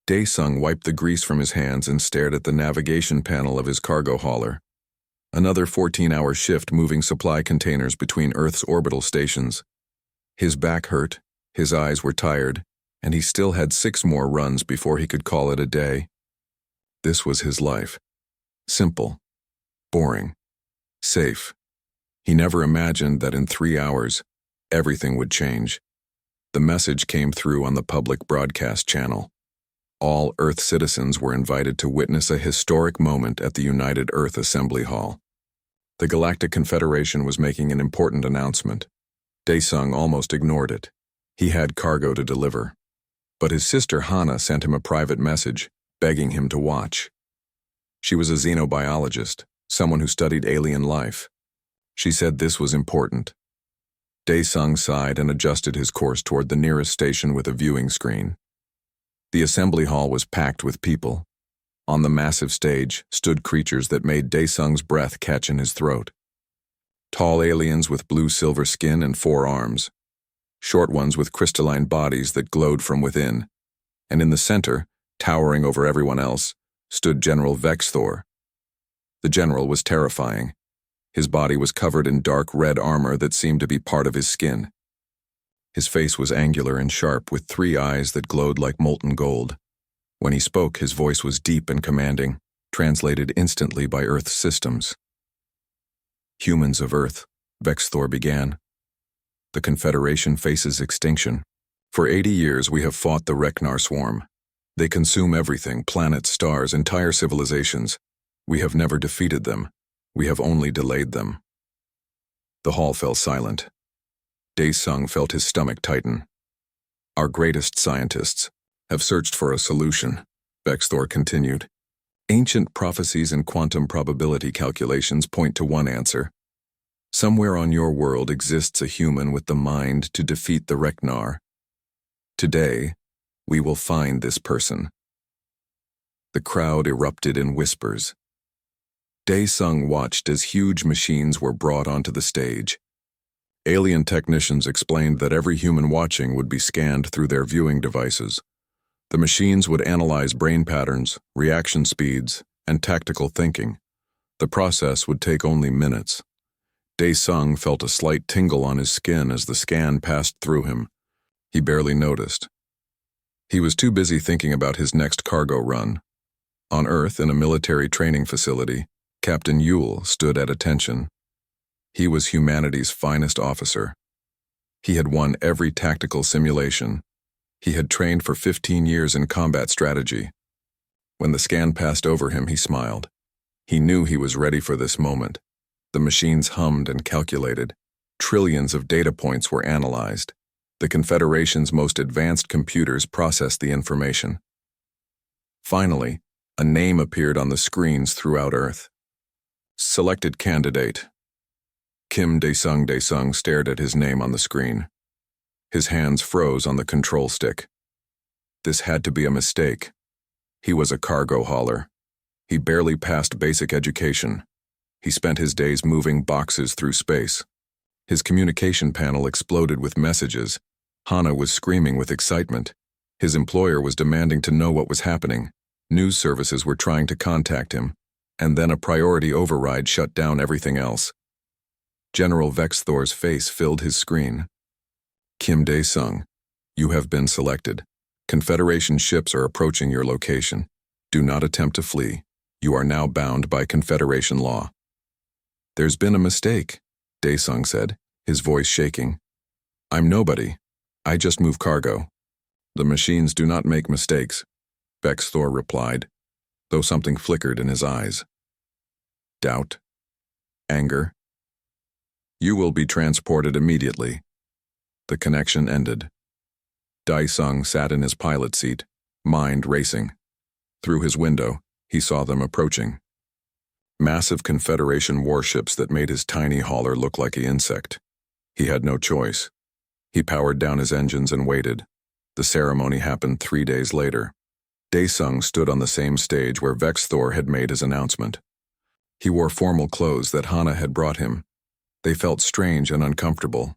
Daesung wiped the grease from his hands and stared at the navigation panel of his cargo hauler. Another 14-hour shift moving supply containers between Earth's orbital stations. His back hurt, his eyes were tired, and he still had 6 more runs before he could call it a day. This was his life. Simple, boring, safe. He never imagined that in 3 hours, everything would change. The message came through on the public broadcast channel. All Earth citizens were invited to witness a historic moment at the United Earth Assembly Hall. The Galactic Confederation was making an important announcement. Daesung almost ignored it. He had cargo to deliver. But his sister Hana sent him a private message, begging him to watch. She was a xenobiologist, someone who studied alien life. She said this was important. Daesung sighed and adjusted his course toward the nearest station with a viewing screen. The assembly hall was packed with people. On the massive stage stood creatures that made Daesung's breath catch in his throat. Tall aliens with blue-silver skin and 4 arms. Short ones with crystalline bodies that glowed from within. And in the center, towering over everyone else, stood General Vexthor. The general was terrifying. His body was covered in dark red armor that seemed to be part of his skin. His face was angular and sharp, with 3 eyes that glowed like molten gold. When he spoke, his voice was deep and commanding, translated instantly by Earth's systems. "Humans of Earth," Vexthor began. "The Confederation faces extinction. For 80 years we have fought the Reknar swarm. They consume everything, planets, stars, entire civilizations. We have never defeated them. We have only delayed them." The hall fell silent. Daesung felt his stomach tighten. "Our greatest scientists have searched for a solution," Vexthor continued. "Ancient prophecies and quantum probability calculations point to one answer. Somewhere on your world exists a human with the mind to defeat the Reknar. Today, we will find this person." The crowd erupted in whispers. Daesung watched as huge machines were brought onto the stage. Alien technicians explained that every human watching would be scanned through their viewing devices. The machines would analyze brain patterns, reaction speeds, and tactical thinking. The process would take only minutes. Daesung felt a slight tingle on his skin as the scan passed through him. He barely noticed. He was too busy thinking about his next cargo run. On Earth, in a military training facility, Captain Yule stood at attention. He was humanity's finest officer. He had won every tactical simulation. He had trained for 15 years in combat strategy. When the scan passed over him, he smiled. He knew he was ready for this moment. The machines hummed and calculated. Trillions of data points were analyzed. The Confederation's most advanced computers processed the information. Finally, a name appeared on the screens throughout Earth. Selected candidate. Kim Daesung stared at his name on the screen. His hands froze on the control stick. This had to be a mistake. He was a cargo hauler. He barely passed basic education. He spent his days moving boxes through space. His communication panel exploded with messages. Hana was screaming with excitement. His employer was demanding to know what was happening. News services were trying to contact him. And then a priority override shut down everything else. General Vexthor's face filled his screen. "Kim Daesung, you have been selected. Confederation ships are approaching your location. Do not attempt to flee. You are now bound by Confederation law." "There's been a mistake," Daesung said, his voice shaking. "I'm nobody. I just move cargo." "The machines do not make mistakes," Vexthor replied, though something flickered in his eyes. Doubt? Anger? "You will be transported immediately." The connection ended. Daesung sat in his pilot seat, mind racing. Through his window, he saw them approaching. Massive Confederation warships that made his tiny hauler look like an insect. He had no choice. He powered down his engines and waited. The ceremony happened 3 days later. Daesung stood on the same stage where Vexthor had made his announcement. He wore formal clothes that Hana had brought him. They felt strange and uncomfortable.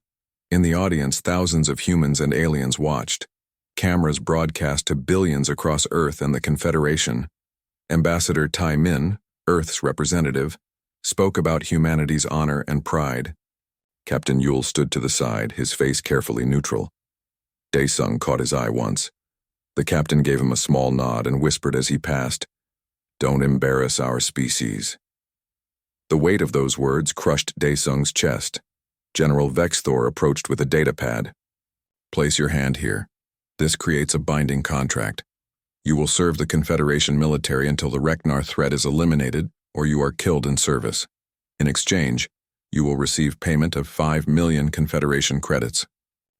In the audience, thousands of humans and aliens watched. cameras broadcast to billions across Earth and the Confederation. Ambassador Tai Min, Earth's representative, spoke about humanity's honor and pride. Captain Yule stood to the side, his face carefully neutral. Dae-sung caught his eye once. The captain gave him a small nod and whispered as he passed, "Don't embarrass our species." The weight of those words crushed Dae-sung's chest. General Vexthor approached with a data pad. "Place your hand here. This creates a binding contract. You will serve the Confederation military until the Reknar threat is eliminated or you are killed in service. In exchange, you will receive payment of 5 million Confederation credits."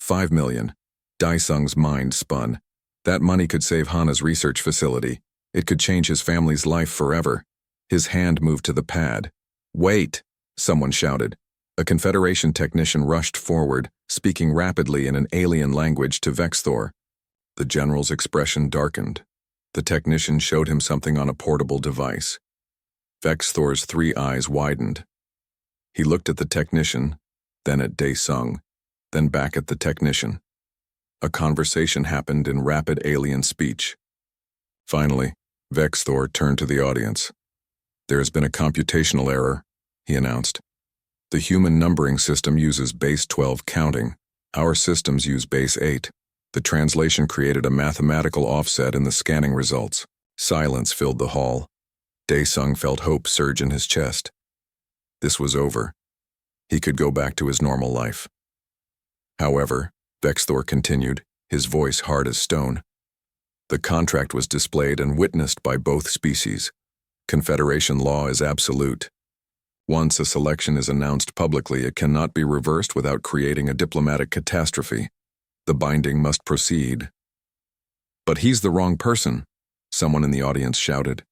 5 million. Dae-sung's mind spun. That money could save Hana's research facility. It could change his family's life forever. His hand moved to the pad. "Wait!" someone shouted. A Confederation technician rushed forward, speaking rapidly in an alien language to Vexthor. The general's expression darkened. The technician showed him something on a portable device. Vexthor's 3 eyes widened. He looked at the technician, then at Dae-sung, then back at the technician. A conversation happened in rapid alien speech. Finally, Vexthor turned to the audience. "There has been a computational error," he announced. "The human numbering system uses base 12 counting. Our systems use base 8. The translation created a mathematical offset in the scanning results." Silence filled the hall. Dae-sung felt hope surge in his chest. This was over. He could go back to his normal life. However, Vexthor continued, his voice hard as stone. The contract was displayed and witnessed by both species. Confederation law is absolute. Once a selection is announced publicly, it cannot be reversed without creating a diplomatic catastrophe. The binding must proceed. "But he's the wrong person," someone in the audience shouted.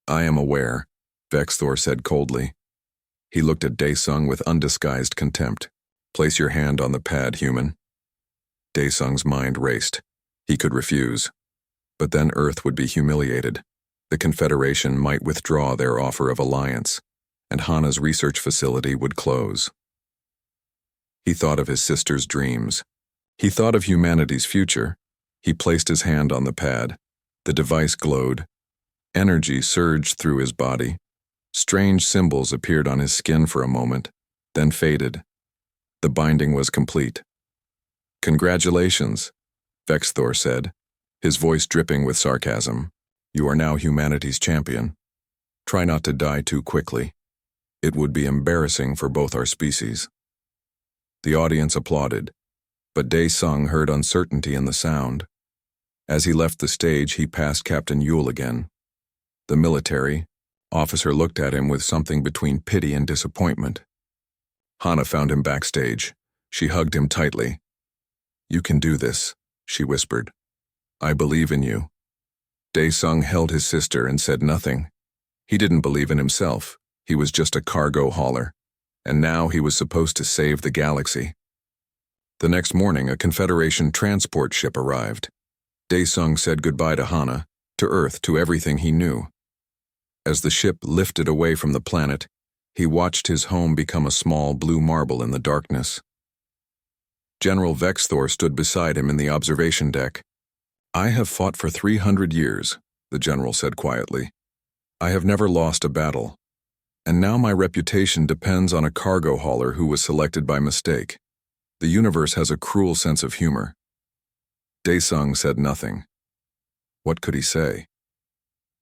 "I am aware," Vexthor said coldly. He looked at Dae-sung with undisguised contempt. "Place your hand on the pad, human." Dae-sung's mind raced. He could refuse. But then Earth would be humiliated. The Confederation might withdraw their offer of alliance, and Hana's research facility would close. He thought of his sister's dreams. He thought of humanity's future. He placed his hand on the pad. The device glowed. Energy surged through his body. Strange symbols appeared on his skin for a moment, then faded. The binding was complete. "Congratulations," Vexthor said, his voice dripping with sarcasm. "You are now humanity's champion. Try not to die too quickly. It would be embarrassing for both our species." The audience applauded, but Dae-sung heard uncertainty in the sound. As he left the stage, he passed Captain Yule again. The military officer looked at him with something between pity and disappointment. Hana found him backstage. She hugged him tightly. "You can do this," she whispered. "I believe in you." Dae-sung held his sister and said nothing. He didn't believe in himself. He was just a cargo hauler. And now he was supposed to save the galaxy. The next morning, a Confederation transport ship arrived. Dae-sung said goodbye to Hana, to Earth, to everything he knew. As the ship lifted away from the planet, he watched his home become a small blue marble in the darkness. General Vexthor stood beside him in the observation deck. "I have fought for 300 years, the general said quietly. "I have never lost a battle. And now my reputation depends on a cargo hauler who was selected by mistake. The universe has a cruel sense of humor." Dae-sung said nothing. What could he say?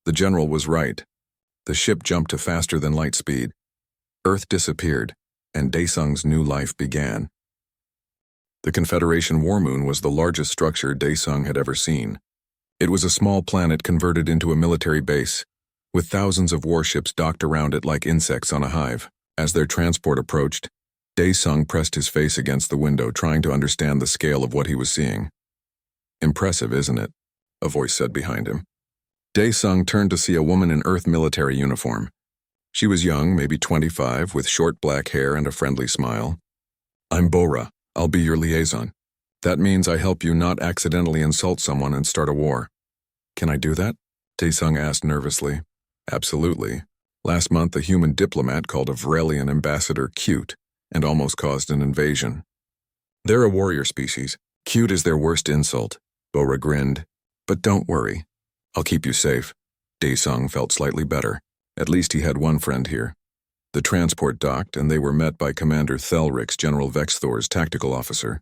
The general was right. The ship jumped to faster than light speed. Earth disappeared, and Dae-sung's new life began. The Confederation War Moon was the largest structure Dae-sung had ever seen. It was a small planet converted into a military base, with thousands of warships docked around it like insects on a hive. As their transport approached, Dae-sung pressed his face against the window, trying to understand the scale of what he was seeing. "Impressive, isn't it?" a voice said behind him. Dae-sung turned to see a woman in Earth military uniform. She was young, maybe 25, with short black hair and a friendly smile. "I'm Bora. I'll be your liaison. That means I help you not accidentally insult someone and start a war." "Can I do that?" Dae-sung asked nervously. "Absolutely. Last month, a human diplomat called a Vrelian ambassador cute and almost caused an invasion. They're a warrior species. Cute is their worst insult. Bora grinned. But don't worry. I'll keep you safe. Dae-sung felt slightly better. At least he had one friend here. The transport docked, and they were met by Commander Thelrix, General Vexthor's tactical officer.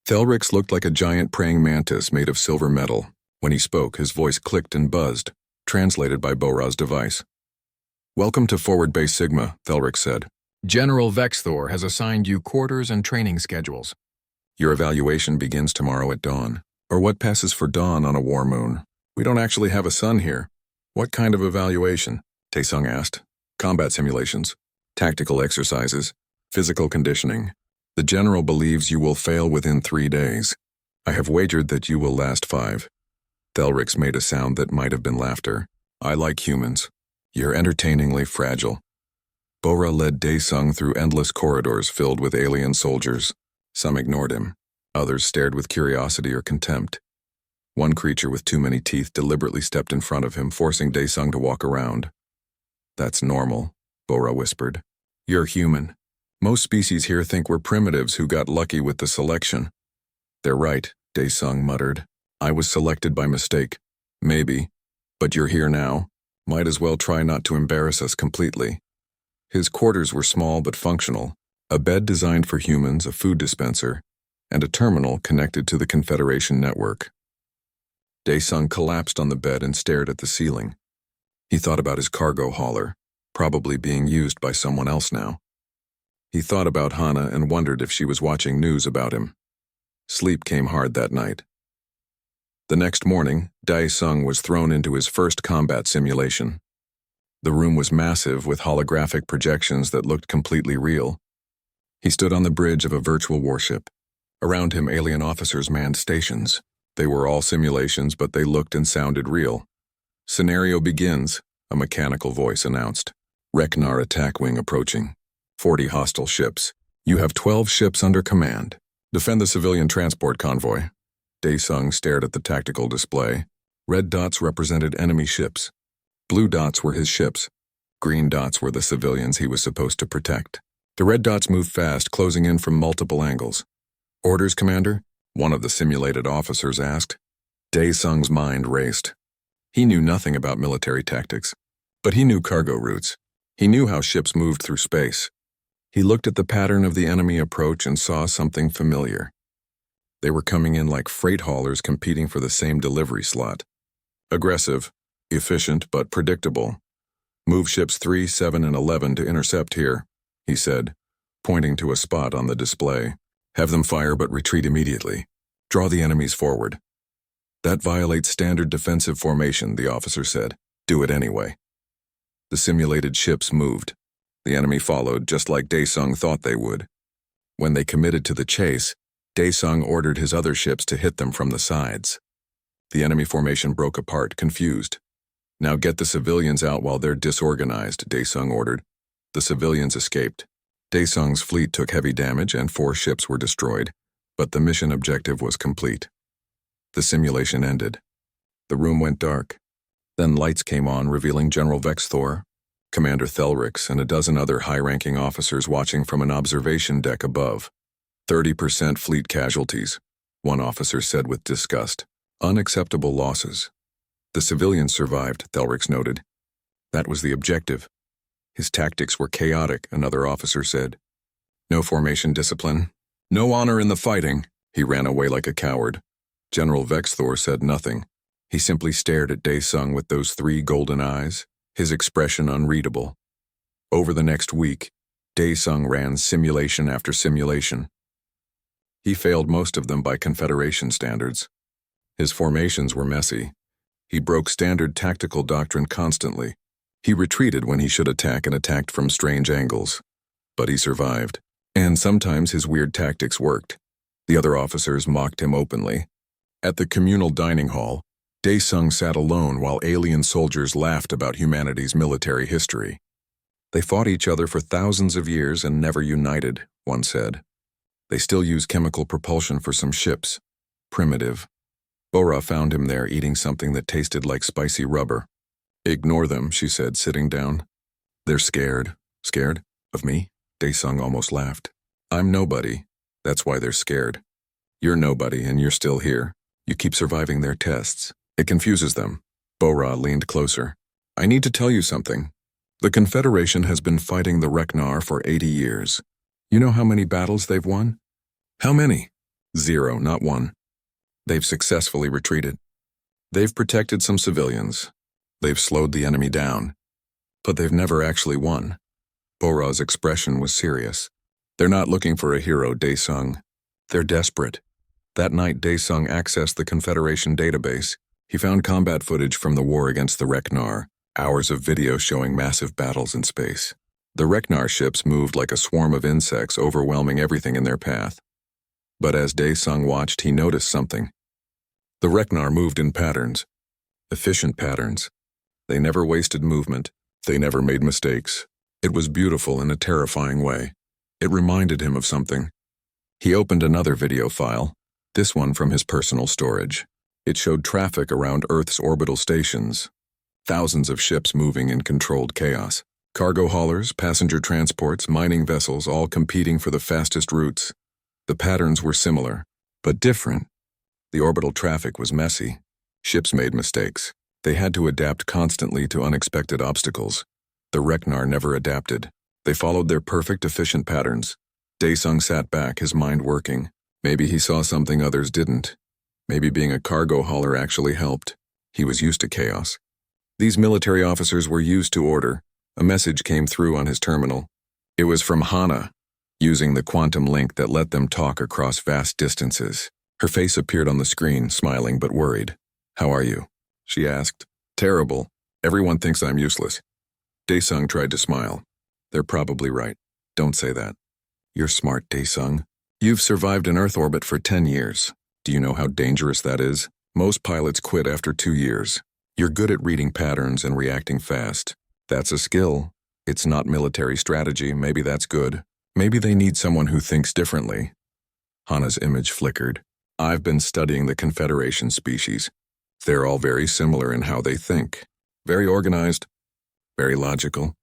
Thelrix looked like a giant praying mantis made of silver metal. When he spoke, his voice clicked and buzzed, translated by Bora's device. "Welcome to Forward Base Sigma," Thelrix said. "General Vexthor has assigned you quarters and training schedules. Your evaluation begins tomorrow at dawn, or what passes for dawn on a war moon. We don't actually have a sun here." "What kind of evaluation?" Dae-sung asked. "Combat simulations, tactical exercises, physical conditioning. The general believes you will fail within 3 days. I have wagered that you will last 5. Thelrix made a sound that might have been laughter. "I like humans. You're entertainingly fragile." Bora led Dae-sung through endless corridors filled with alien soldiers. Some ignored him. Others stared with curiosity or contempt. One creature with too many teeth deliberately stepped in front of him, forcing Dae-sung to walk around. "That's normal," Bora whispered. "You're human. Most species here think we're primitives who got lucky with the selection." "They're right," Dae-sung muttered. "I was selected by mistake. Maybe. But you're here now. Might as well try not to embarrass us completely." His quarters were small but functional. A bed designed for humans, a food dispenser, and a terminal connected to the Confederation network. Dae-sung collapsed on the bed and stared at the ceiling. He thought about his cargo hauler, probably being used by someone else now. He thought about Hana and wondered if she was watching news about him. Sleep came hard that night. The next morning, Dae-sung was thrown into his first combat simulation. The room was massive with holographic projections that looked completely real. He stood on the bridge of a virtual warship. Around him, alien officers manned stations. They were all simulations, but they looked and sounded real. "Scenario begins," a mechanical voice announced. "Reknar attack wing approaching. 40 hostile ships. You have 12 ships under command. Defend the civilian transport convoy." Dae-sung stared at the tactical display. Red dots represented enemy ships. Blue dots were his ships. Green dots were the civilians he was supposed to protect. The red dots moved fast, closing in from multiple angles. "Orders, Commander?" one of the simulated officers asked. Dae-sung's mind raced. He knew nothing about military tactics, but he knew cargo routes. He knew how ships moved through space. He looked at the pattern of the enemy approach and saw something familiar. They were coming in like freight haulers competing for the same delivery slot. Aggressive, efficient, but predictable. "Move ships 3, 7, and 11 to intercept here," he said, pointing to a spot on the display. "Have them fire but retreat immediately. Draw the enemies forward." "That violates standard defensive formation," the officer said. "Do it anyway." The simulated ships moved. The enemy followed, just like Dae-sung thought they would. When they committed to the chase, Dae-sung ordered his other ships to hit them from the sides. The enemy formation broke apart, confused. "Now get the civilians out while they're disorganized," Dae-sung ordered. The civilians escaped. Dae-sung's fleet took heavy damage and 4 ships were destroyed, but the mission objective was complete. The simulation ended. The room went dark. Then lights came on, revealing General Vexthor, Commander Thelrix, and a dozen other high-ranking officers watching from an observation deck above. 30% fleet casualties, one officer said with disgust. Unacceptable losses. The civilians survived, Thelrix noted. That was the objective. His tactics were chaotic, another officer said. No formation discipline. No honor in the fighting. He ran away like a coward. General Vexthor said nothing. He simply stared at Dae-sung with those 3 golden eyes, his expression unreadable. Over the next week, Dae-sung ran simulation after simulation. He failed most of them by Confederation standards. His formations were messy. He broke standard tactical doctrine constantly. He retreated when he should attack and attacked from strange angles. But he survived. And sometimes his weird tactics worked. The other officers mocked him openly. At the communal dining hall, Dae-sung sat alone while alien soldiers laughed about humanity's military history. They fought each other for thousands of years and never united, one said. They still use chemical propulsion for some ships. Primitive. Bora found him there eating something that tasted like spicy rubber. Ignore them, she said, sitting down. They're scared. Scared? Of me? Dae-sung almost laughed. I'm nobody. That's why they're scared. You're nobody and you're still here. You keep surviving their tests. It confuses them. Bora leaned closer. I need to tell you something. The Confederation has been fighting the Reknar for 80 years. You know how many battles they've won? How many? 0, not 1. They've successfully retreated. They've protected some civilians. They've slowed the enemy down. But they've never actually won. Bora's expression was serious. They're not looking for a hero, Daesung. They're desperate. That night, Daesung accessed the Confederation database. He found combat footage from the war against the Reknar, hours of video showing massive battles in space. The Reknar ships moved like a swarm of insects, overwhelming everything in their path. But as Daesung watched, he noticed something. The Reknar moved in patterns. Efficient patterns. They never wasted movement. They never made mistakes. It was beautiful in a terrifying way. It reminded him of something. He opened another video file, this one from his personal storage. It showed traffic around Earth's orbital stations. Thousands of ships moving in controlled chaos. Cargo haulers, passenger transports, mining vessels, all competing for the fastest routes. The patterns were similar, but different. The orbital traffic was messy. Ships made mistakes. They had to adapt constantly to unexpected obstacles. The Reknar never adapted. They followed their perfect, efficient patterns. Daesung sat back, his mind working. Maybe he saw something others didn't. Maybe being a cargo hauler actually helped. He was used to chaos. These military officers were used to order. A message came through on his terminal. It was from Hana, using the quantum link that let them talk across vast distances. Her face appeared on the screen, smiling but worried. How are you? She asked. Terrible. Everyone thinks I'm useless. Daesung tried to smile. They're probably right. Don't say that. You're smart, Daesung. You've survived an Earth orbit for 10 years. Do you know how dangerous that is? Most pilots quit after 2 years. You're good at reading patterns and reacting fast. That's a skill. It's not military strategy. Maybe that's good. Maybe they need someone who thinks differently. Hana's image flickered. I've been studying the Confederation species. They're all very similar in how they think. Very organized. Very logical.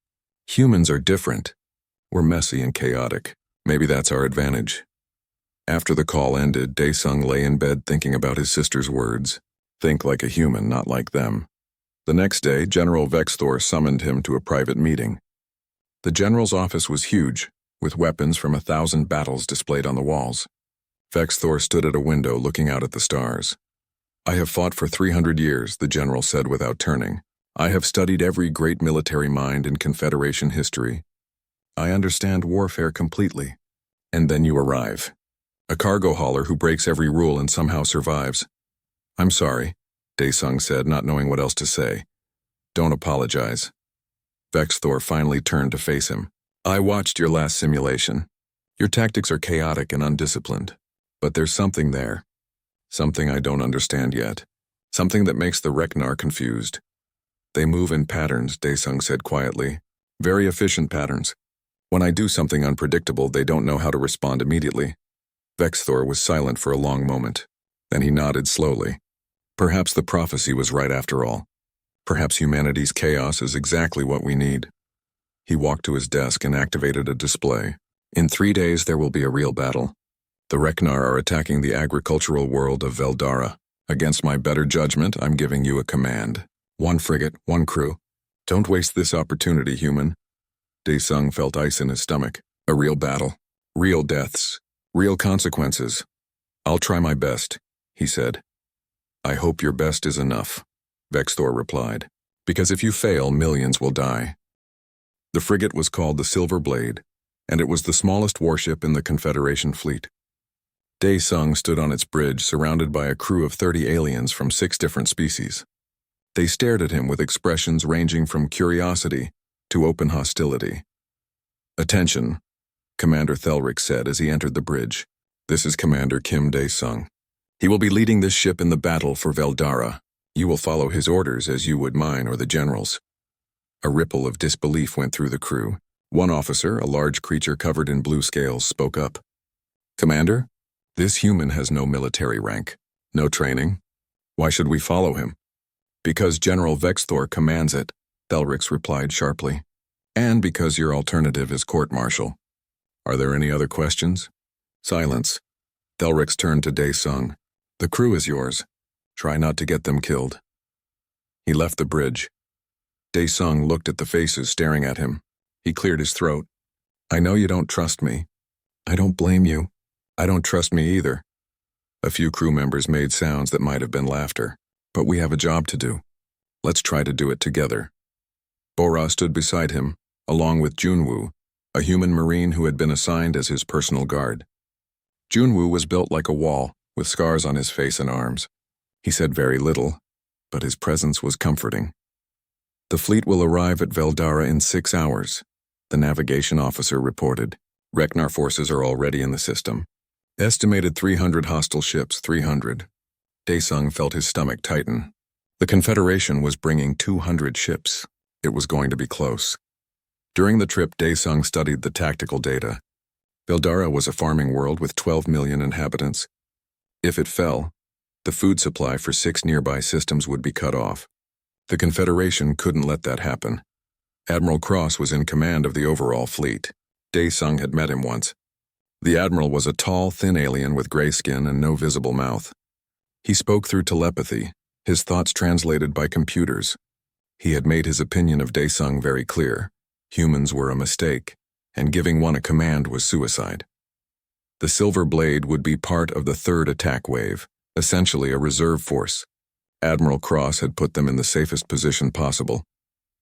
Humans are different. We're messy and chaotic. Maybe that's our advantage. After the call ended, Daesung lay in bed thinking about his sister's words. Think like a human, not like them. The next day, General Vexthor summoned him to a private meeting. The general's office was huge, with weapons from 1,000 battles displayed on the walls. Vexthor stood at a window looking out at the stars. I have fought for 300 years, the general said without turning. I have studied every great military mind in Confederation history. I understand warfare completely. And then you arrive. A cargo hauler who breaks every rule and somehow survives. I'm sorry, Daesung said, not knowing what else to say. Don't apologize. Vexthor finally turned to face him. I watched your last simulation. Your tactics are chaotic and undisciplined. But there's something there. Something I don't understand yet. Something that makes the Reknar confused. They move in patterns, Daesung said quietly. Very efficient patterns. When I do something unpredictable, they don't know how to respond immediately. Vexthor was silent for a long moment. Then he nodded slowly. Perhaps the prophecy was right after all. Perhaps humanity's chaos is exactly what we need. He walked to his desk and activated a display. In 3 days, there will be a real battle. The Reknar are attacking the agricultural world of Veldara. Against my better judgment, I'm giving you a command. 1 frigate, 1 crew. Don't waste this opportunity, human. Daesung felt ice in his stomach. A real battle. Real deaths. Real consequences. I'll try my best, he said. I hope your best is enough, Vexthor replied. Because if you fail, millions will die. The frigate was called the Silver Blade, and it was the smallest warship in the Confederation fleet. Daesung stood on its bridge, surrounded by a crew of 30 aliens from 6 different species. They stared at him with expressions ranging from curiosity to open hostility. Attention, Commander Thelric said as he entered the bridge. This is Commander Kim Daesung. He will be leading this ship in the battle for Veldara. You will follow his orders as you would mine or the general's. A ripple of disbelief went through the crew. One officer, a large creature covered in blue scales, spoke up. Commander, this human has no military rank, no training. Why should we follow him? Because General Vexthor commands it, Thelrix replied sharply. And because your alternative is court-martial. Are there any other questions? Silence. Thelrix turned to Daesung. The crew is yours. Try not to get them killed. He left the bridge. Dae-sung looked at the faces staring at him. He cleared his throat. I know you don't trust me. I don't blame you. I don't trust me either. A few crew members made sounds that might have been laughter. But we have a job to do. Let's try to do it together. Bora stood beside him, along with Junwoo, a human marine who had been assigned as his personal guard. Junwoo was built like a wall, with scars on his face and arms. He said very little, but his presence was comforting. The fleet will arrive at Veldara in 6 hours, the navigation officer reported. Reknar forces are already in the system. Estimated 300 hostile ships, 300. Dae-sung felt his stomach tighten. The Confederation was bringing 200 ships. It was going to be close. During the trip, Dae-sung studied the tactical data. Veldara was a farming world with 12 million inhabitants. If it fell, the food supply for 6 nearby systems would be cut off. The Confederation couldn't let that happen. Admiral Cross was in command of the overall fleet. Dae-sung had met him once. The Admiral was a tall, thin alien with gray skin and no visible mouth. He spoke through telepathy, his thoughts translated by computers. He had made his opinion of Dae-sung very clear. Humans were a mistake, and giving one a command was suicide. The Silver Blade would be part of the 3rd attack wave, essentially a reserve force. Admiral Cross had put them in the safest position possible,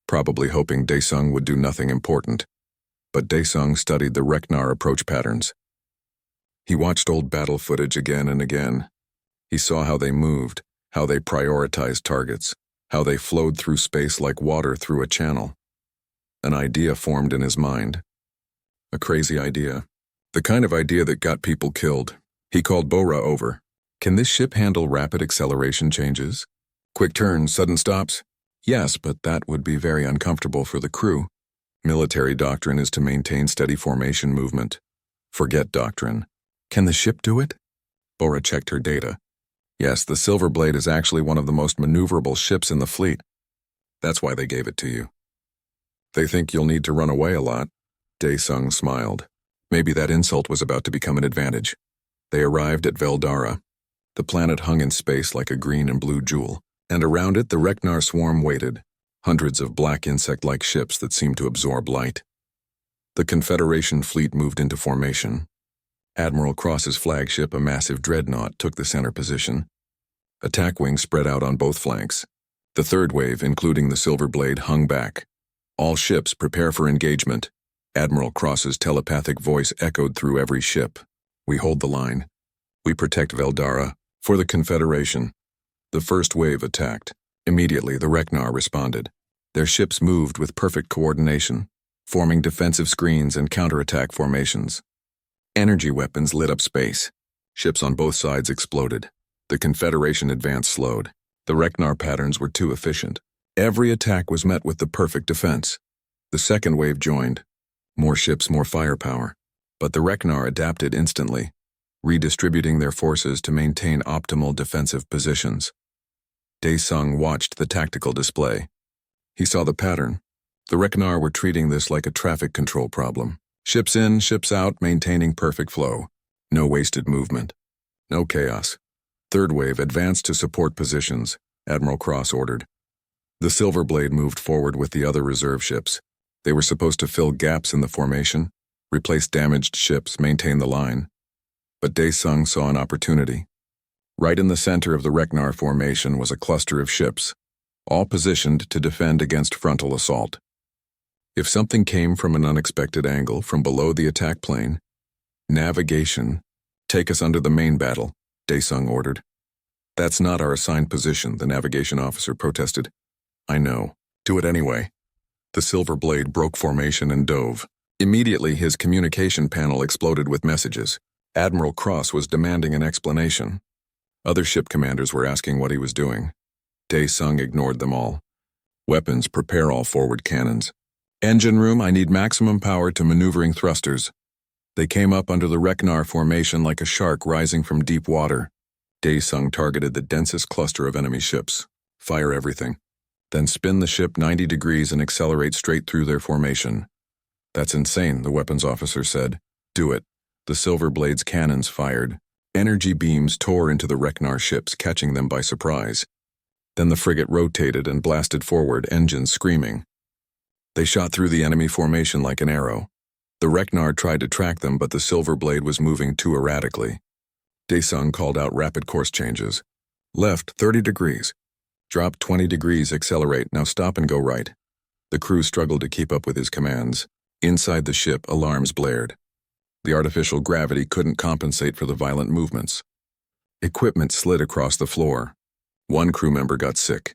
probably hoping Dae-sung would do nothing important. But Dae-sung studied the Reknar approach patterns. He watched old battle footage again and again. He saw how they moved, how they prioritized targets, how they flowed through space like water through a channel. An idea formed in his mind. A crazy idea. The kind of idea that got people killed. He called Bora over. Can this ship handle rapid acceleration changes? Quick turns, sudden stops? Yes, but that would be very uncomfortable for the crew. Military doctrine is to maintain steady formation movement. Forget doctrine. Can the ship do it? Bora checked her data. Yes, the Silver Blade is actually one of the most maneuverable ships in the fleet. That's why they gave it to you. They think you'll need to run away a lot. Dae-sung smiled. Maybe that insult was about to become an advantage. They arrived at Veldara. The planet hung in space like a green and blue jewel, and around it the Reknar swarm waited, hundreds of black insect-like ships that seemed to absorb light. The Confederation fleet moved into formation. Admiral Cross's flagship, a massive dreadnought, took the center position. Attack wings spread out on both flanks. The 3rd wave, including the Silver Blade, hung back. All ships prepare for engagement. Admiral Cross's telepathic voice echoed through every ship. We hold the line. We protect Veldara. For the Confederation. The 1st wave attacked. Immediately, the Reknar responded. Their ships moved with perfect coordination, forming defensive screens and counterattack formations. Energy weapons lit up space. Ships on both sides exploded. The Confederation advance slowed. The Reknar patterns were too efficient. Every attack was met with the perfect defense. The 2nd wave joined. More ships, more firepower. But the Reknar adapted instantly, redistributing their forces to maintain optimal defensive positions. Dae-sung watched the tactical display. He saw the pattern. The Reknar were treating this like a traffic control problem. Ships in, ships out, maintaining perfect flow. No wasted movement. No chaos. 3rd wave advanced to support positions, Admiral Cross ordered. The Silver Blade moved forward with the other reserve ships. They were supposed to fill gaps in the formation, replace damaged ships, maintain the line. But Dae-sung saw an opportunity. Right in the center of the Reknar formation was a cluster of ships, all positioned to defend against frontal assault. If something came from an unexpected angle from below the attack plane, navigation, take us under the main battle, Dae-sung ordered. That's not our assigned position, the navigation officer protested. I know. Do it anyway. The Silver Blade broke formation and dove. Immediately, his communication panel exploded with messages. Admiral Cross was demanding an explanation. Other ship commanders were asking what he was doing. Dae-sung ignored them all. Weapons, prepare all forward cannons. Engine room, I need maximum power to maneuvering thrusters. They came up under the Reknar formation like a shark rising from deep water. Dae-sung targeted the densest cluster of enemy ships. Fire everything. Then spin the ship 90 degrees and accelerate straight through their formation. That's insane, the weapons officer said. Do it. The Silver Blade's cannons fired. Energy beams tore into the Reknar ships, catching them by surprise. Then the frigate rotated and blasted forward, engines screaming. They shot through the enemy formation like an arrow. The Reknar tried to track them, but the Silver Blade was moving too erratically. Daesung called out rapid course changes. Left, 30 degrees. Drop 20 degrees, accelerate, now stop and go right. The crew struggled to keep up with his commands. Inside the ship, alarms blared. The artificial gravity couldn't compensate for the violent movements. Equipment slid across the floor. One crew member got sick.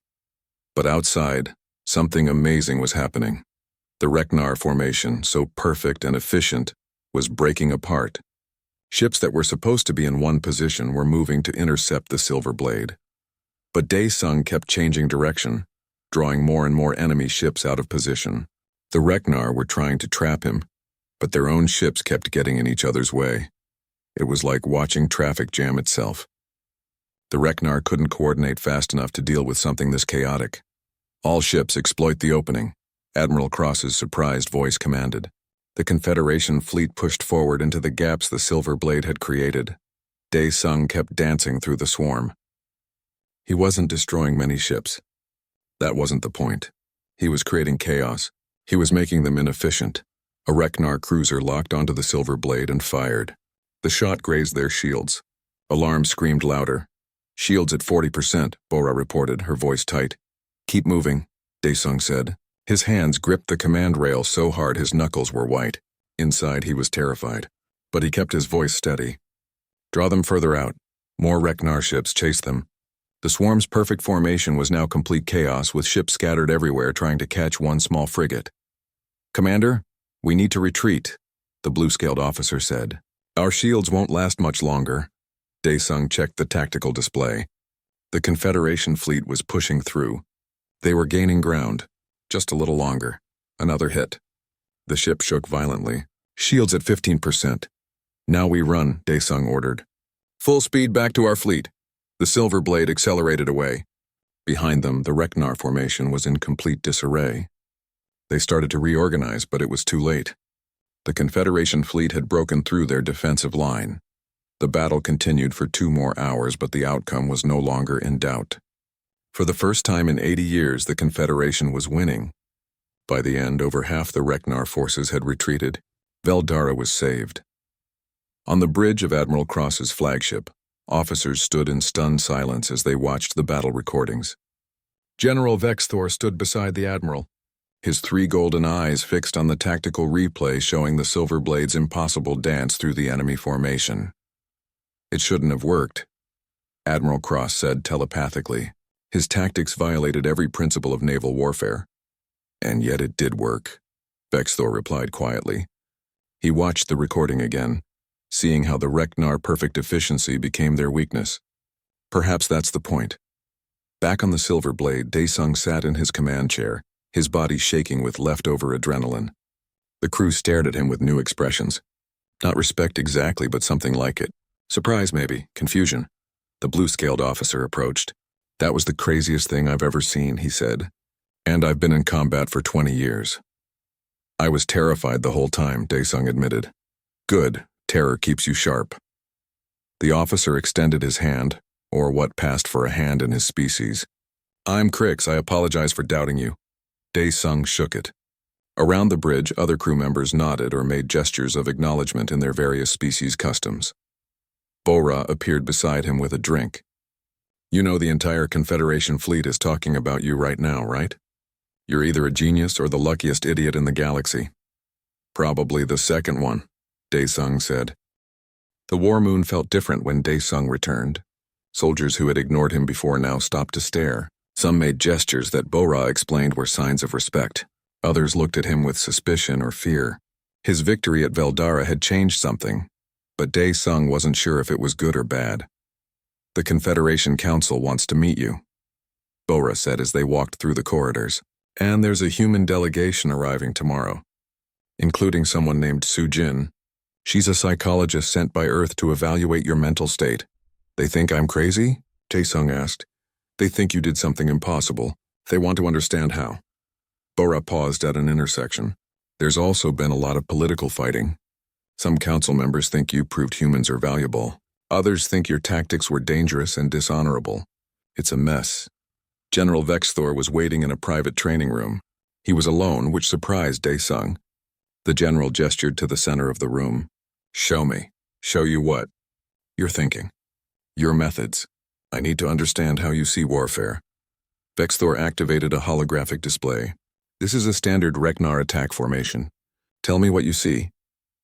But outside, something amazing was happening. The Reknar formation, so perfect and efficient, was breaking apart. Ships that were supposed to be in one position were moving to intercept the Silver Blade. But Daesung kept changing direction, drawing more and more enemy ships out of position. The Reknar were trying to trap him, but their own ships kept getting in each other's way. It was like watching traffic jam itself. The Reknar couldn't coordinate fast enough to deal with something this chaotic. All ships exploit the opening, Admiral Cross's surprised voice commanded. The Confederation fleet pushed forward into the gaps the Silver Blade had created. Daesung kept dancing through the swarm. He wasn't destroying many ships. That wasn't the point. He was creating chaos. He was making them inefficient. A Reknar cruiser locked onto the Silver Blade and fired. The shot grazed their shields. Alarms screamed louder. Shields at 40%, Bora reported, her voice tight. Keep moving, Daesung said. His hands gripped the command rail so hard his knuckles were white. Inside, he was terrified. But he kept his voice steady. Draw them further out. More Reknar ships chased them. The swarm's perfect formation was now complete chaos, with ships scattered everywhere trying to catch one small frigate. Commander, we need to retreat, the blue-scaled officer said. Our shields won't last much longer. Daesung checked the tactical display. The Confederation fleet was pushing through. They were gaining ground. Just a little longer. Another hit. The ship shook violently. Shields at 15%. Now we run, Daesung ordered. Full speed back to our fleet. The Silver Blade accelerated away. Behind them, the Reknar formation was in complete disarray. They started to reorganize, but it was too late. The Confederation fleet had broken through their defensive line. The battle continued for 2 more hours, but the outcome was no longer in doubt. For the first time in 80 years, the Confederation was winning. By the end, over half the Reknar forces had retreated. Veldara was saved. On the bridge of Admiral Cross's flagship, officers stood in stunned silence as they watched the battle recordings. General Vexthor stood beside the Admiral, his 3 golden eyes fixed on the tactical replay showing the Silver Blade's impossible dance through the enemy formation. It shouldn't have worked, Admiral Cross said telepathically. His tactics violated every principle of naval warfare. And yet it did work, Vexthor replied quietly. He watched the recording again, seeing how the Reknar perfect efficiency became their weakness. Perhaps that's the point. Back on the Silver Blade, Daesung sat in his command chair, his body shaking with leftover adrenaline. The crew stared at him with new expressions. Not respect exactly, but something like it. Surprise maybe, confusion. The blue-scaled officer approached. That was the craziest thing I've ever seen, he said. And I've been in combat for 20 years. I was terrified the whole time, Daesung admitted. Good, terror keeps you sharp. The officer extended his hand, or what passed for a hand in his species. I'm Crix, I apologize for doubting you. Daesung shook it. Around the bridge, other crew members nodded or made gestures of acknowledgement in their various species customs. Bora appeared beside him with a drink. You know the entire Confederation fleet is talking about you right now, right? You're either a genius or the luckiest idiot in the galaxy. Probably the second one, Daesung said. The War Moon felt different when Daesung returned. Soldiers who had ignored him before now stopped to stare. Some made gestures that Bora explained were signs of respect. Others looked at him with suspicion or fear. His victory at Veldara had changed something, but Daesung wasn't sure if it was good or bad. The Confederation Council wants to meet you, Bora said as they walked through the corridors. And there's a human delegation arriving tomorrow, including someone named Sujin. She's a psychologist sent by Earth to evaluate your mental state. They think I'm crazy? Daesung asked. They think you did something impossible. They want to understand how. Bora paused at an intersection. There's also been a lot of political fighting. Some council members think you proved humans are valuable. Others think your tactics were dangerous and dishonorable. It's a mess. General Vexthor was waiting in a private training room. He was alone, which surprised Daesung. The general gestured to the center of the room. Show me. Show you what? Your thinking. Your methods. I need to understand how you see warfare. Vexthor activated a holographic display. This is a standard Reknar attack formation. Tell me what you see.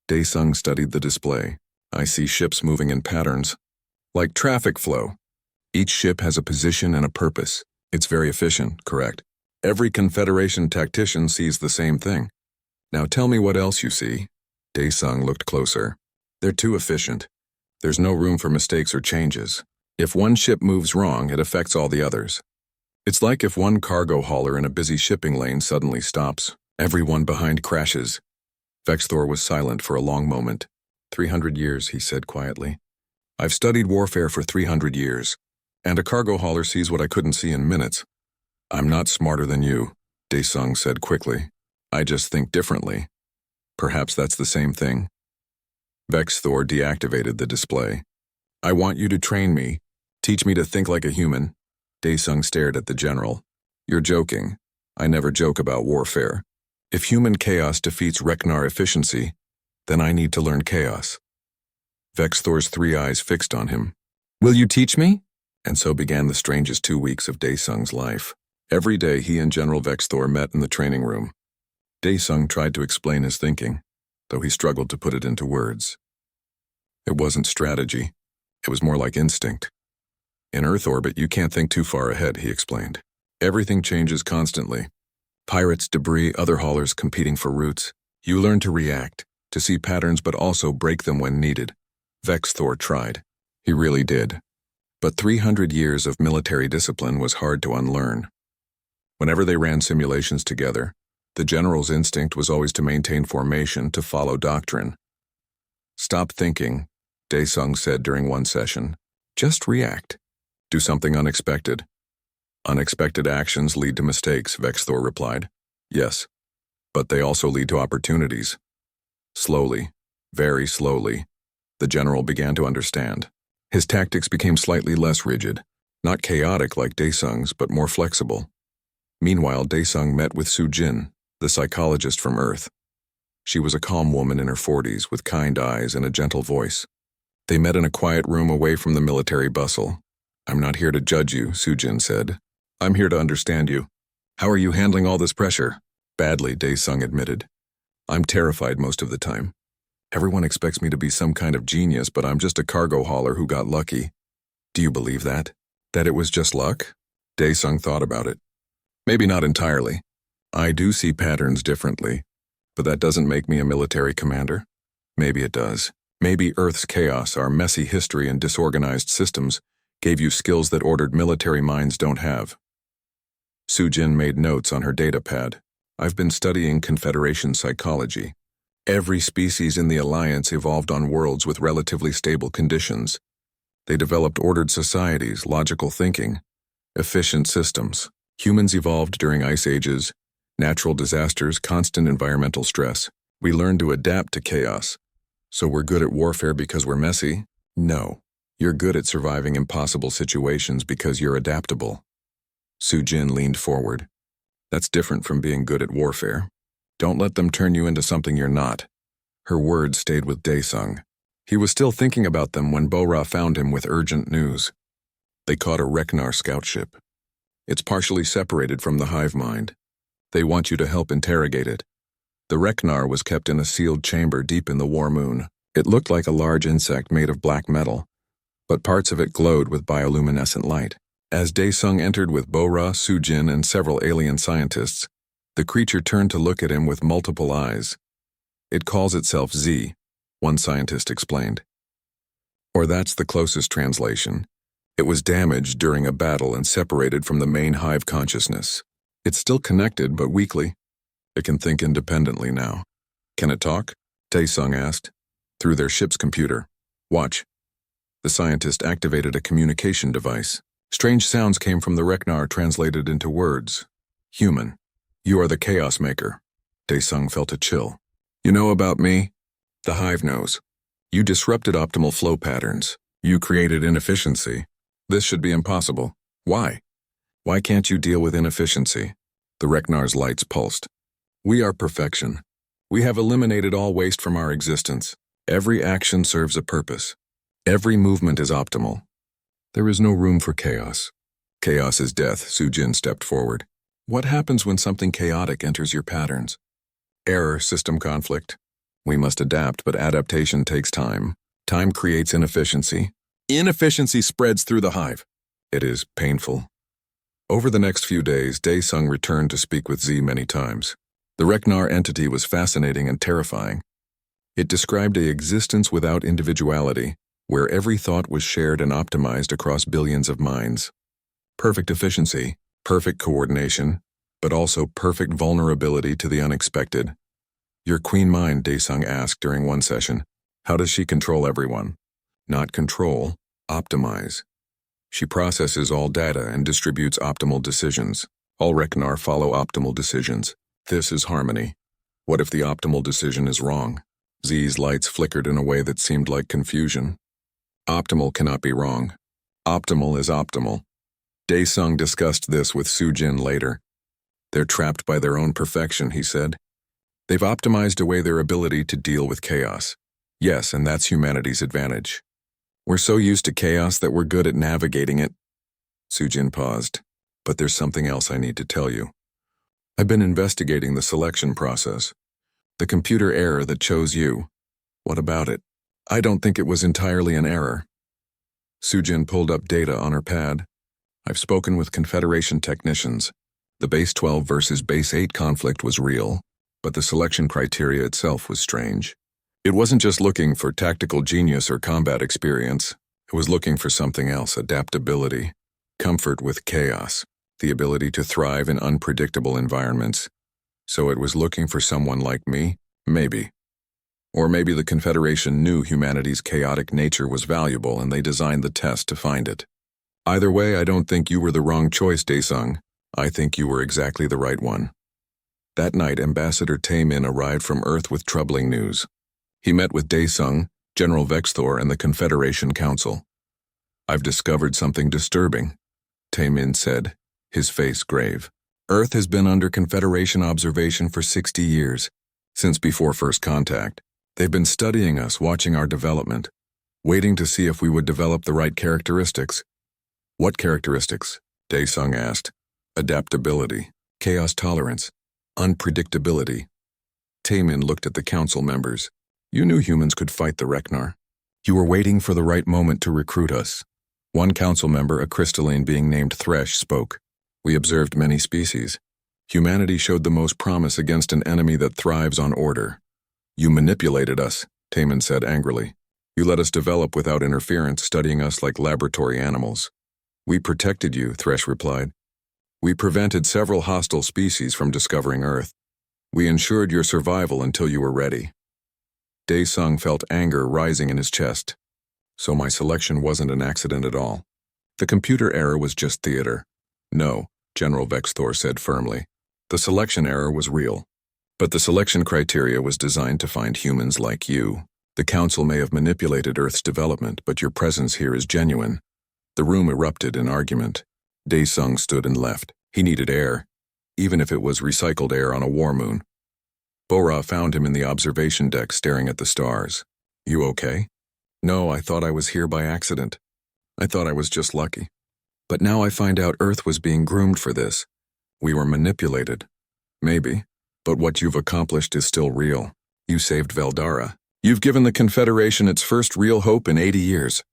Daesung studied the display. I see ships moving in patterns. Like traffic flow. Each ship has a position and a purpose. It's very efficient, correct? Every Confederation tactician sees the same thing. Now tell me what else you see. Daesung looked closer. They're too efficient. There's no room for mistakes or changes. If one ship moves wrong, it affects all the others. It's like if one cargo hauler in a busy shipping lane suddenly stops. Everyone behind crashes. Vexthor was silent for a long moment. 300 years, he said quietly. I've studied warfare for 300 years, and a cargo hauler sees what I couldn't see in minutes. I'm not smarter than you, Daesung said quickly. I just think differently. Perhaps that's the same thing. Vexthor deactivated the display. I want you to train me. Teach me to think like a human. Daesung stared at the general. You're joking. I never joke about warfare. If human chaos defeats Reknar efficiency, then I need to learn chaos. Vexthor's 3 eyes fixed on him. Will you teach me? And so began the strangest 2 weeks of Daesung's life. Every day he and General Vexthor met in the training room. Daesung tried to explain his thinking, though he struggled to put it into words. It wasn't strategy. It was more like instinct. In Earth orbit, you can't think too far ahead, he explained. Everything changes constantly. Pirates, debris, other haulers competing for routes. You learn to react, to see patterns but also break them when needed. Vexthor tried. He really did. But 300 years of military discipline was hard to unlearn. Whenever they ran simulations together, the general's instinct was always to maintain formation, to follow doctrine. Stop thinking, Daesung said during one session. Just react. Do something unexpected. Unexpected actions lead to mistakes, Vexthor replied. Yes, but they also lead to opportunities. Slowly, very slowly, the general began to understand. His tactics became slightly less rigid, not chaotic like Daesung's, but more flexible. Meanwhile, Daesung met with Su-Jin, the psychologist from Earth. She was a calm woman in her 40s with kind eyes and a gentle voice. They met in a quiet room away from the military bustle. I'm not here to judge you, Su-Jin said. I'm here to understand you. How are you handling all this pressure? Badly, Daesung admitted. I'm terrified most of the time. Everyone expects me to be some kind of genius, but I'm just a cargo hauler who got lucky. Do you believe that? That it was just luck? Daesung thought about it. Maybe not entirely. I do see patterns differently, but that doesn't make me a military commander. Maybe it does. Maybe Earth's chaos, our messy history and disorganized systems, gave you skills that ordered military minds don't have. Su-Jin made notes on her data pad. I've been studying Confederation psychology. Every species in the Alliance evolved on worlds with relatively stable conditions. They developed ordered societies, logical thinking, efficient systems. Humans evolved during ice ages, natural disasters, constant environmental stress. We learned to adapt to chaos. So we're good at warfare because we're messy? No. You're good at surviving impossible situations because you're adaptable. Su-Jin leaned forward. That's different from being good at warfare. Don't let them turn you into something you're not. Her words stayed with Daesung. He was still thinking about them when Bo-Ra found him with urgent news. They caught a Reknar scout ship. It's partially separated from the hive mind. They want you to help interrogate it. The Reknar was kept in a sealed chamber deep in the War Moon. It looked like a large insect made of black metal, but parts of it glowed with bioluminescent light. As Daesung entered with Bo-Ra, Su-Jin, and several alien scientists, the creature turned to look at him with multiple eyes. It calls itself Z, one scientist explained. Or that's the closest translation. It was damaged during a battle and separated from the main hive consciousness. It's still connected, but weakly. It can think independently now. Can it talk? Daesung asked. Through their ship's computer. Watch. The scientist activated a communication device. Strange sounds came from the Reknar translated into words. Human. You are the chaos maker. Daesung felt a chill. You know about me? The hive knows. You disrupted optimal flow patterns. You created inefficiency. This should be impossible. Why? Why can't you deal with inefficiency? The Reknar's lights pulsed. We are perfection. We have eliminated all waste from our existence. Every action serves a purpose. Every movement is optimal. There is no room for chaos. Chaos is death, Sujin stepped forward. What happens when something chaotic enters your patterns? Error, system conflict. We must adapt, but adaptation takes time. Time creates inefficiency. Inefficiency spreads through the hive. It is painful. Over the next few days, Dae-sung returned to speak with Z many times. The Reknar entity was fascinating and terrifying. It described an existence without individuality, where every thought was shared and optimized across billions of minds. Perfect efficiency, perfect coordination, but also perfect vulnerability to the unexpected. Your queen mind, Dae-sung asked during one session. How does she control everyone? Not control, optimize. She processes all data and distributes optimal decisions. All Reknar follow optimal decisions. This is harmony. What if the optimal decision is wrong? Z's lights flickered in a way that seemed like confusion. Optimal cannot be wrong. Optimal is optimal. Dae-sung discussed this with Sujin later. They're trapped by their own perfection, he said. They've optimized away their ability to deal with chaos. Yes, and that's humanity's advantage. We're so used to chaos that we're good at navigating it. Sujin paused. But there's something else I need to tell you. I've been investigating the selection process. The computer error that chose you. What about it? I don't think it was entirely an error. Sujin pulled up data on her pad. I've spoken with Confederation technicians. The Base 12 versus Base 8 conflict was real, but the selection criteria itself was strange. It wasn't just looking for tactical genius or combat experience. It was looking for something else, adaptability, comfort with chaos, the ability to thrive in unpredictable environments. So it was looking for someone like me? Maybe. Or maybe the Confederation knew humanity's chaotic nature was valuable and they designed the test to find it. Either way, I don't think you were the wrong choice, Dae-sung. I think you were exactly the right one. That night, Ambassador Tae-min arrived from Earth with troubling news. He met with Dae-sung, General Vexthor, and the Confederation Council. I've discovered something disturbing, Tae-min said, his face grave. Earth has been under Confederation observation for 60 years, since before first contact. They've been studying us, watching our development, waiting to see if we would develop the right characteristics. What characteristics? Dae-sung asked. Adaptability, chaos tolerance, unpredictability. Tae-min looked at the council members. You knew humans could fight the Reknar. You were waiting for the right moment to recruit us. One council member, a crystalline being named Thresh, spoke. We observed many species. Humanity showed the most promise against an enemy that thrives on order. You manipulated us, Tae-min said angrily. You let us develop without interference, studying us like laboratory animals. We protected you, Thresh replied. We prevented several hostile species from discovering Earth. We ensured your survival until you were ready. Dae-sung felt anger rising in his chest. So my selection wasn't an accident at all. The computer error was just theater. No, General Vexthor said firmly. The selection error was real. But the selection criteria was designed to find humans like you. The Council may have manipulated Earth's development, but your presence here is genuine. The room erupted in argument. Dae-sung stood and left. He needed air, even if it was recycled air on a war moon. Bora found him in the observation deck staring at the stars. You okay? No, I thought I was here by accident. I thought I was just lucky. But now I find out Earth was being groomed for this. We were manipulated. Maybe. But what you've accomplished is still real. You saved Veldara. You've given the Confederation its first real hope in 80 years.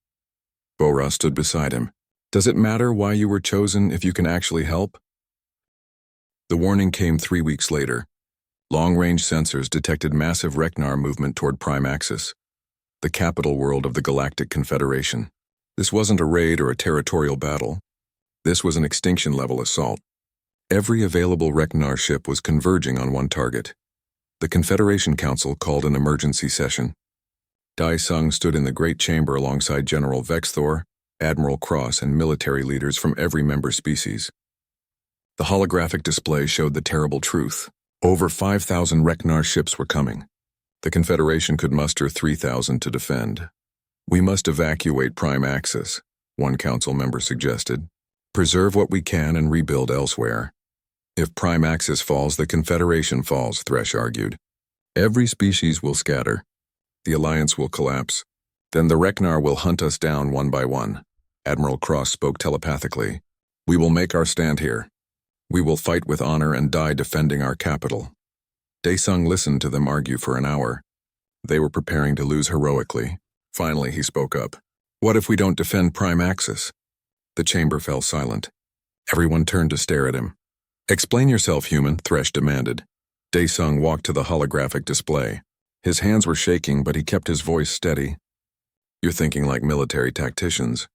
Bora stood beside him. Does it matter why you were chosen if you can actually help? The warning came 3 weeks later. Long-range sensors detected massive Reknar movement toward Prime Axis, the capital world of the Galactic Confederation. This wasn't a raid or a territorial battle. This was an extinction-level assault. Every available Reknar ship was converging on one target. The Confederation Council called an emergency session. Dae-sung stood in the Great Chamber alongside General Vexthor, Admiral Cross, and military leaders from every member species. The holographic display showed the terrible truth. Over 5,000 Reknar ships were coming. The Confederation could muster 3,000 to defend. We must evacuate Prime Axis, one council member suggested. Preserve what we can and rebuild elsewhere. If Prime Axis falls, the Confederation falls, Thresh argued. Every species will scatter. The Alliance will collapse. Then the Reknar will hunt us down one by one. Admiral Cross spoke telepathically. We will make our stand here. We will fight with honor and die defending our capital. Daesung listened to them argue for an hour. They were preparing to lose heroically. Finally, he spoke up. What if we don't defend Prime Axis? The chamber fell silent. Everyone turned to stare at him. Explain yourself, human, Thresh demanded. Daesung walked to the holographic display. His hands were shaking, but he kept his voice steady. You're thinking like military tacticians.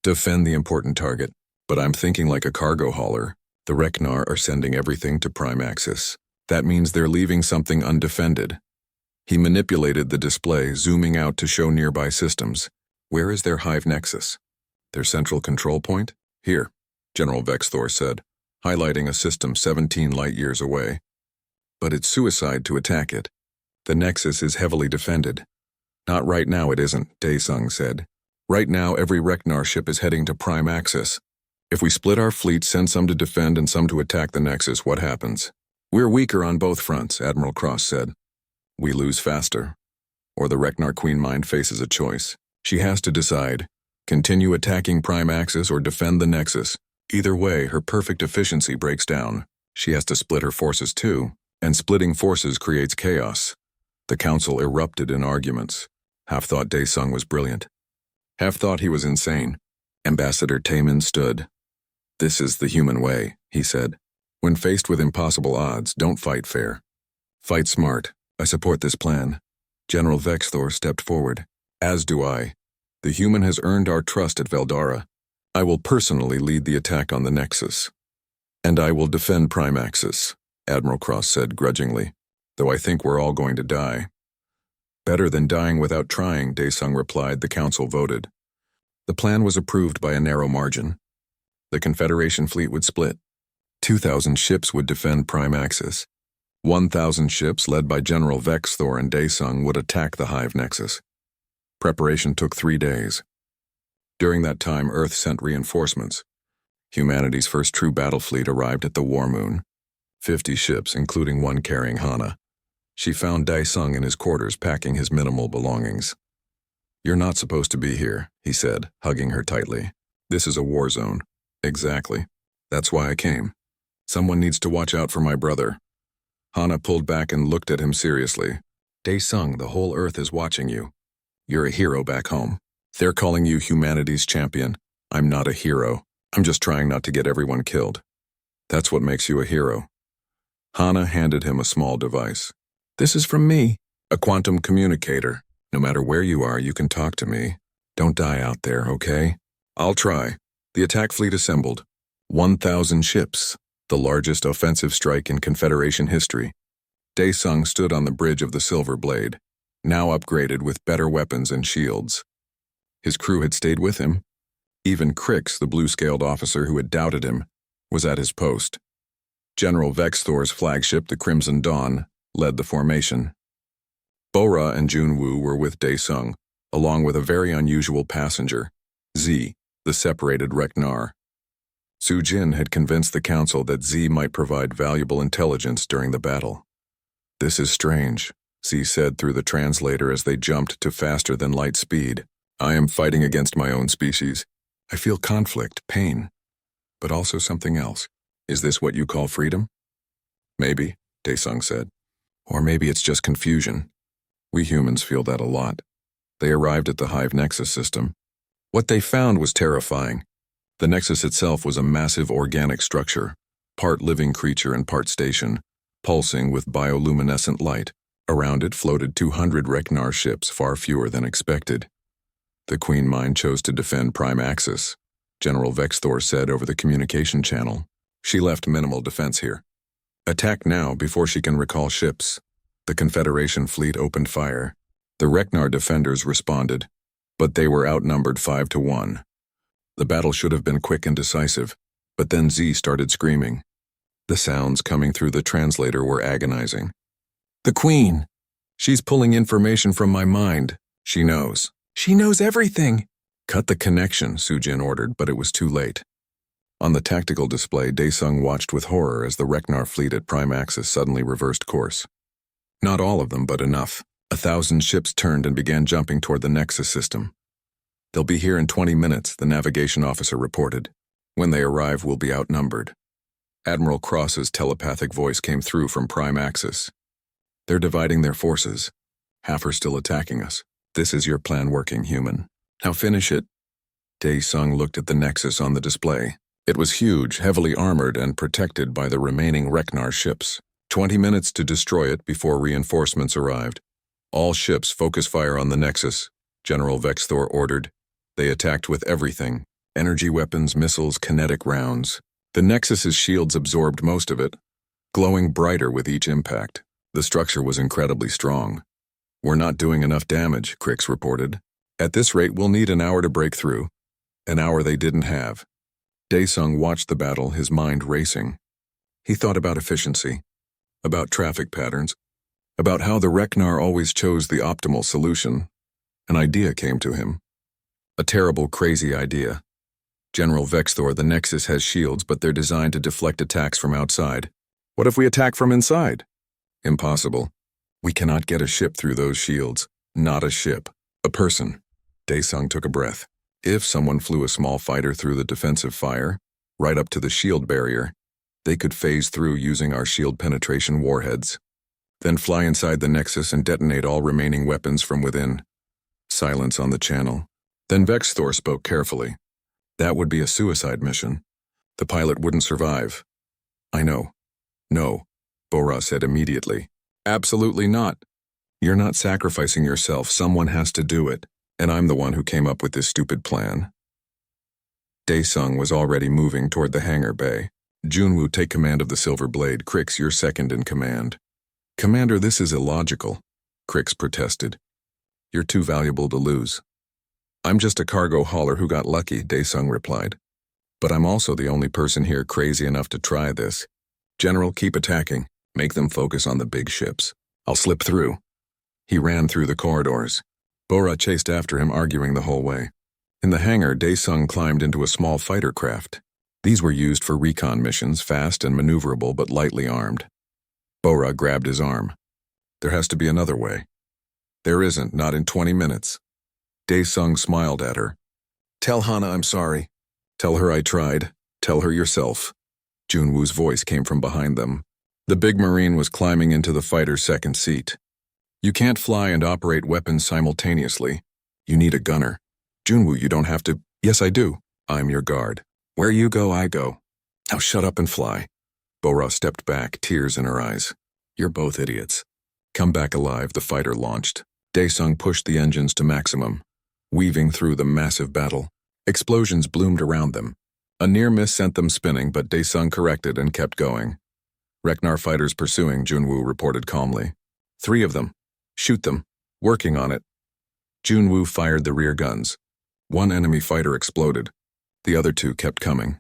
Defend the important target. But I'm thinking like a cargo hauler. The Reknar are sending everything to Prime Axis. That means they're leaving something undefended. He manipulated the display, zooming out to show nearby systems. Where is their hive nexus? Their central control point? Here, General Vexthor said, highlighting a system 17 light-years away. But it's suicide to attack it. The nexus is heavily defended. Not right now, it isn't, Daesung said. Right now, every Reknar ship is heading to Prime Axis. If we split our fleet, send some to defend and some to attack the nexus, what happens? We're weaker on both fronts, Admiral Cross said. We lose faster. Or the Reknar Queen Mind faces a choice. She has to decide. Continue attacking Prime Axis or defend the nexus. Either way, her perfect efficiency breaks down. She has to split her forces too, and splitting forces creates chaos. The council erupted in arguments. Half thought Daesung was brilliant. Half thought he was insane. Ambassador Taemin stood. This is the human way, he said. When faced with impossible odds, don't fight fair. Fight smart. I support this plan. General Vexthor stepped forward. As do I. The human has earned our trust at Veldara. I will personally lead the attack on the Nexus. And I will defend Prime Axis, Admiral Cross said grudgingly, though I think we're all going to die. Better than dying without trying, Daesung replied. The council voted. The plan was approved by a narrow margin. The Confederation fleet would split. 2,000 ships would defend Prime Axis. 1,000 ships, led by General Vexthor and Daesung, would attack the Hive Nexus. Preparation took 3 days. During that time, Earth sent reinforcements. Humanity's first true battle fleet arrived at the War Moon. 50 ships, including one carrying Hana. She found Daesung in his quarters packing his minimal belongings. You're not supposed to be here, he said, hugging her tightly. This is a war zone. Exactly. That's why I came. Someone needs to watch out for my brother. Hana pulled back and looked at him seriously. Daesung, the whole Earth is watching you. You're a hero back home. They're calling you humanity's champion. I'm not a hero. I'm just trying not to get everyone killed. That's what makes you a hero. Hana handed him a small device. This is from me, a quantum communicator. No matter where you are, you can talk to me. Don't die out there, okay? I'll try. The attack fleet assembled. 1,000 ships, the largest offensive strike in Confederation history. Daesung stood on the bridge of the Silver Blade, now upgraded with better weapons and shields. His crew had stayed with him. Even Crix, the blue-scaled officer who had doubted him, was at his post. General Vexthor's flagship, the Crimson Dawn, led the formation. Bora and Junwoo were with Daesung, along with a very unusual passenger, Z, the separated Reknar. Sujin had convinced the council that Z might provide valuable intelligence during the battle. This is strange, Z said through the translator as they jumped to faster-than-light speed. I am fighting against my own species. I feel conflict, pain, but also something else. Is this what you call freedom? Maybe, Daesung said. Or maybe it's just confusion. We humans feel that a lot. They arrived at the Hive Nexus system. What they found was terrifying. The Nexus itself was a massive organic structure, part living creature and part station, pulsing with bioluminescent light. Around it floated 200 Reknar ships, far fewer than expected. The Queen Mind chose to defend Prime Axis, General Vexthor said over the communication channel. She left minimal defense here. Attack now before she can recall ships. The Confederation fleet opened fire. The Reknar defenders responded, but they were outnumbered 5-1. The battle should have been quick and decisive, but then Z started screaming. The sounds coming through the translator were agonizing. The Queen! She's pulling information from my mind. She knows. She knows everything. Cut the connection, Sujin ordered, but it was too late. On the tactical display, Daesung watched with horror as the Reknar fleet at prime axis suddenly reversed course. Not all of them, but enough. 1,000 ships turned and began jumping toward the Nexus system. They'll be here in 20 minutes, the navigation officer reported. When they arrive, we'll be outnumbered. Admiral Cross's telepathic voice came through from prime axis. They're dividing their forces. Half are still attacking us. This is your plan working, human. Now finish it. Daesung looked at the Nexus on the display. It was huge, heavily armored, and protected by the remaining Reknar ships. 20 minutes to destroy it before reinforcements arrived. All ships focus fire on the Nexus, General Vexthor ordered. They attacked with everything: energy weapons, missiles, kinetic rounds. The Nexus's shields absorbed most of it, glowing brighter with each impact. The structure was incredibly strong. We're not doing enough damage, Crix reported. At this rate, we'll need an hour to break through. An hour they didn't have. Daesung watched the battle, his mind racing. He thought about efficiency, about traffic patterns, about how the Reknar always chose the optimal solution. An idea came to him. A terrible, crazy idea. General Vexthor, the Nexus has shields, but they're designed to deflect attacks from outside. What if we attack from inside? Impossible. We cannot get a ship through those shields. Not a ship. A person. Daesung took a breath. If someone flew a small fighter through the defensive fire, right up to the shield barrier, they could phase through using our shield penetration warheads. Then fly inside the Nexus and detonate all remaining weapons from within. Silence on the channel. Then Vexthor spoke carefully. That would be a suicide mission. The pilot wouldn't survive. I know. No, Bora said immediately. Absolutely not. You're not sacrificing yourself. Someone has to do it. And I'm the one who came up with this stupid plan. Daesung was already moving toward the hangar bay. Junwoo, take command of the Silver Blade. Crix, you're second in command. Commander, this is illogical, Crix protested. You're too valuable to lose. I'm just a cargo hauler who got lucky, Daesung replied. But I'm also the only person here crazy enough to try this. General, keep attacking. Make them focus on the big ships. I'll slip through. He ran through the corridors. Bora chased after him, arguing the whole way. In the hangar, Daesung climbed into a small fighter craft. These were used for recon missions, fast and maneuverable but lightly armed. Bora grabbed his arm. There has to be another way. There isn't, not in 20 minutes. Daesung smiled at her. Tell Hana I'm sorry. Tell her I tried. Tell her yourself. Junwoo's voice came from behind them. The big Marine was climbing into the fighter's second seat. You can't fly and operate weapons simultaneously. You need a gunner. Junwoo, you don't have to. Yes, I do. I'm your guard. Where you go, I go. Now shut up and fly. Bora stepped back, tears in her eyes. You're both idiots. Come back alive, the fighter launched. Daesung pushed the engines to maximum, weaving through the massive battle. Explosions bloomed around them. A near miss sent them spinning, but Daesung corrected and kept going. Reknar fighters pursuing, Junwoo reported calmly. 3 of them. Shoot them. Working on it. Junwoo fired the rear guns. 1 enemy fighter exploded. The other 2 kept coming.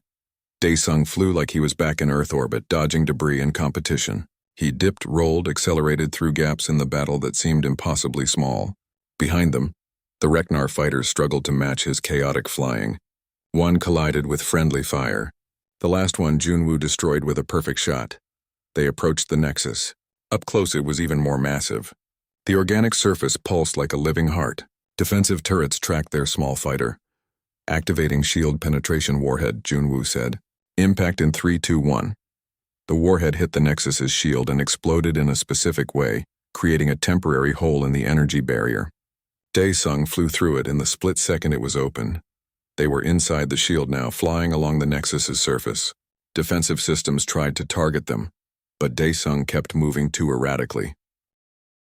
Daesung flew like he was back in Earth orbit, dodging debris and competition. He dipped, rolled, accelerated through gaps in the battle that seemed impossibly small. Behind them, the Reknar fighters struggled to match his chaotic flying. 1 collided with friendly fire. The last one Junwoo destroyed with a perfect shot. They approached the Nexus. Up close it was even more massive. The organic surface pulsed like a living heart. Defensive turrets tracked their small fighter. Activating shield penetration warhead, Junwoo said. Impact in 3, 2, 1. The warhead hit the Nexus's shield and exploded in a specific way, creating a temporary hole in the energy barrier. Daesung flew through it in the split second it was open. They were inside the shield now, flying along the Nexus's surface. Defensive systems tried to target them, but Daesung kept moving too erratically.